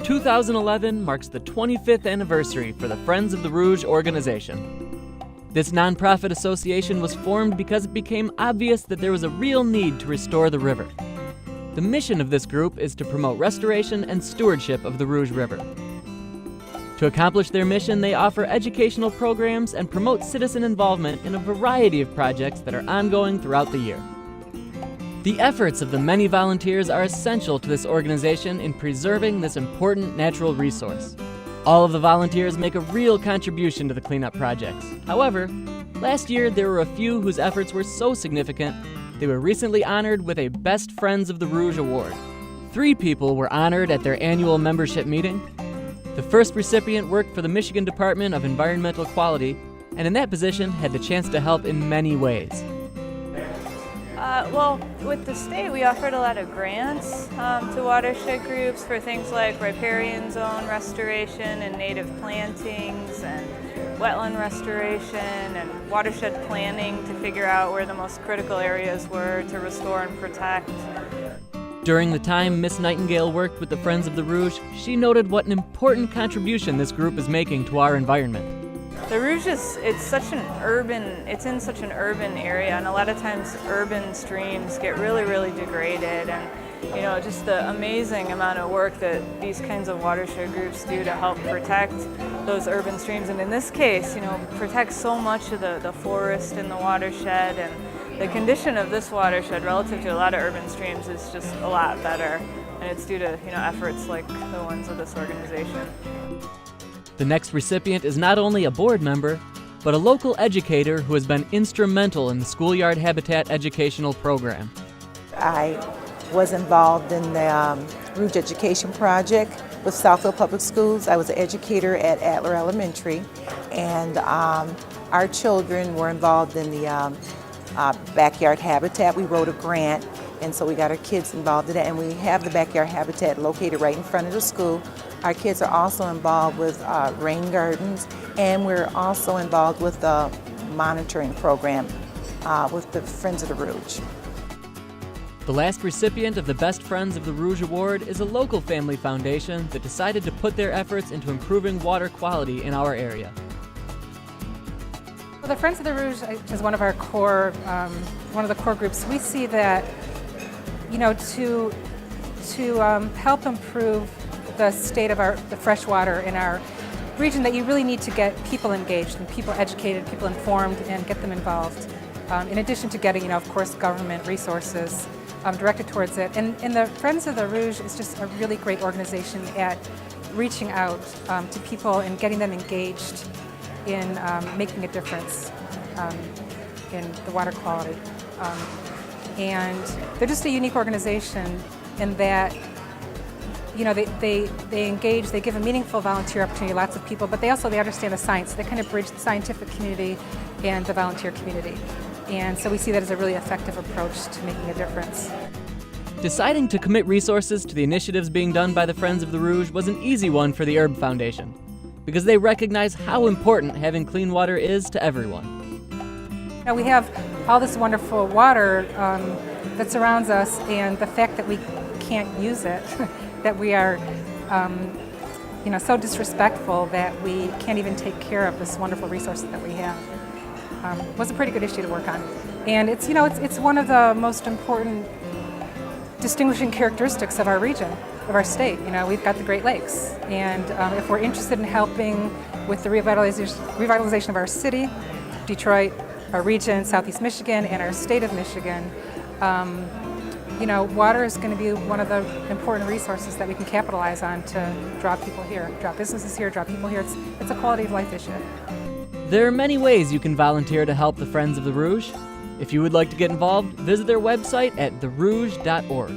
2011 marks the 25th anniversary for the Friends of the Rouge organization. This nonprofit association was formed because it became obvious that there was a real need to restore the river. The mission of this group is to promote restoration and stewardship of the Rouge River. To accomplish their mission, they offer educational programs and promote citizen involvement in a variety of projects that are ongoing throughout the year. The efforts of the many volunteers are essential to this organization in preserving this important natural resource. All of the volunteers make a real contribution to the cleanup projects. However, last year there were a few whose efforts were so significant they were recently honored with a Best Friends of the Rouge Award. 3 people were honored at their annual membership meeting. The first recipient worked for the Michigan Department of Environmental Quality, and in that position had the chance to help in many ways. Well, with the state, we offered a lot of grants to watershed groups for things like riparian zone restoration and native plantings and wetland restoration and watershed planning to figure out where the most critical areas were to restore and protect. During the time Miss Nightingale worked with the Friends of the Rouge, she noted what an important contribution this group is making to our environment. The Rouge it's in such an urban area, and a lot of times urban streams get really degraded, and just the amazing amount of work that these kinds of watershed groups do to help protect those urban streams, and in this case, protect so much of the forest in the watershed, and the condition of this watershed relative to a lot of urban streams is just a lot better, and it's due to efforts like the ones of this organization. The next recipient is not only a board member, but a local educator who has been instrumental in the schoolyard habitat educational program. I was involved in the Rouge Education Project with Southfield Public Schools. I was an educator at Adler Elementary, and our children were involved in the backyard habitat. We wrote a grant, and so we got our kids involved in that, and we have the backyard habitat located right in front of the school. Our kids are also involved with rain gardens, and we're also involved with the monitoring program with the Friends of the Rouge. The last recipient of the Best Friends of the Rouge Award is a local family foundation that decided to put their efforts into improving water quality in our area. Well, the Friends of the Rouge is one of our core, one of the core groups. We see that, to help improve the state of the fresh water in our region, that you really need to get people engaged and people educated, people informed, and get them involved. In addition to getting, of course, government resources directed towards it. And the Friends of the Rouge is just a really great organization at reaching out to people and getting them engaged in making a difference in the water quality. And they're just a unique organization in that they engage, they give a meaningful volunteer opportunity to lots of people, but they understand the science. They kind of bridge the scientific community and the volunteer community. And so we see that as a really effective approach to making a difference. Deciding to commit resources to the initiatives being done by the Friends of the Rouge was an easy one for the Herb Foundation, because they recognize how important having clean water is to everyone. Now we have all this wonderful water that surrounds us, and the fact that we can't use it, that we are so disrespectful that we can't even take care of this wonderful resource that we have, was a pretty good issue to work on. And it's one of the most important distinguishing characteristics of our region, of our state. We've got the Great Lakes, and if we're interested in helping with the revitalization of our city, Detroit, our region, Southeast Michigan, and our state of Michigan, water is going to be one of the important resources that we can capitalize on to draw people here, draw businesses here, draw people here. It's a quality of life issue. There are many ways you can volunteer to help the Friends of the Rouge. If you would like to get involved, visit their website at therouge.org.